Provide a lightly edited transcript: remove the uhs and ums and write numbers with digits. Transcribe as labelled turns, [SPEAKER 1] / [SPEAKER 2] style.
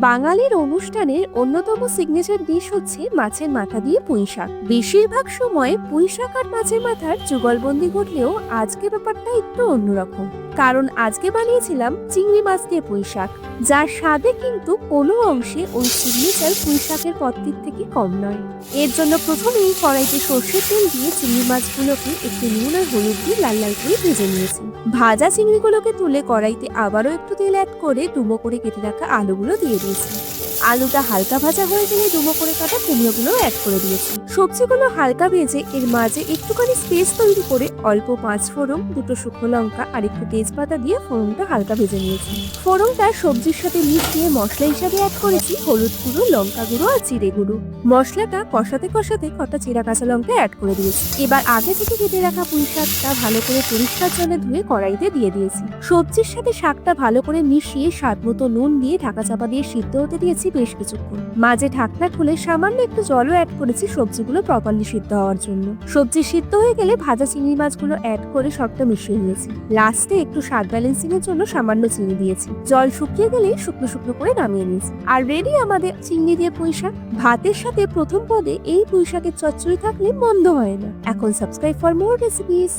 [SPEAKER 1] বাঙালির অনুষ্ঠানের অন্যতম সিগনেচার ডিশ হচ্ছে মাছের মাথা দিয়ে পুঁই শাক। বেশিরভাগ সময় পুঁই শাক আর মাছের মাথার যুগলবন্দি ঘটলেও আজকে ব্যাপারটা একটু অন্যরকম। কারণ আজকে বানিয়েছিলাম চিংড়ি মাছ দিয়ে পুঁই শাক, যার স্বাদে কিন্তু কোনো অংশে ওই সিগনেচার পুঁই শাকের পদটির থেকে কম নয়। এর জন্য প্রথমেই কড়াইতে সর্ষের তেল দিয়ে চিংড়ি মাছগুলোকে একটু নুন আর হলুদ দিয়ে লাল লাল করে ভেজে নিয়েছি। ভাজা চিংড়িগুলোকে তুলে কড়াইতে আবারও একটু তেল অ্যাড করে ডুমো করে কেটে রাখা আলুগুলো দিয়ে দিয়েছি। আলুটা হালকা ভাজা হয়ে গেলে ডুমো করে কাটা কুমড়োগুলো অ্যাড করে দিয়েছি। সবজিগুলো হালকা ভেজে এর মাঝে একটুখানি স্পেস তৈরি করে অল্প 5 ফোড়ন, 2টো শুকনো লঙ্কা আর একটু তেজপাতা দিয়ে ফোড়নটা হালকা ভেজে নিয়েছি। ফোড়নটা সবজির সাথে মিশিয়ে মশলা হিসাবে অ্যাড করেছি হলুদ গুঁড়ো, লঙ্কা গুঁড়ো আর জিরে গুঁড়ো। মশলাটা কষাতে কষাতে কটা চেরা কাঁচা লঙ্কা অ্যাড করে দিয়েছি। এবার আগে থেকে কেটে রাখা পুঁই শাকটা ভালো করে পরিষ্কার জলে ধুয়ে কড়াইতে দিয়ে দিয়েছি। সবজির সাথে শাকটা ভালো করে মিশিয়ে স্বাদ মতো নুন দিয়ে ঢাকা চাপা দিয়ে সিদ্ধ হতে দিয়েছি বেশ কিছুক্ষণ। মাঝে ঢাকনা খুলে সামান্য একটু জলও অ্যাড করেছি সবজিগুলো প্রপারলি সিদ্ধ হওয়ার জন্য। সবজি সিদ্ধ হয়ে গেলে ভাজা চিংড়ি মাছগুলো অ্যাড করে সবটা মিশিয়ে নিয়েছি। লাস্টে একটু স্বাদ ব্যালেন্সিং এর জন্য সামান্য চিনি দিয়েছি। জল শুকিয়ে গেলে শুকনো শুকনো করে নামিয়ে নিয়েছি। আর রেডি আমাদের চিংড়ি দিয়ে পুঁই শাক। ভাতের সাথে প্রথম পদে এই পুঁই শাকের চচ্চড়ি থাকলে মন্দ হয় না। এখন সাবস্ক্রাইব ফর মোর রেসিপিস।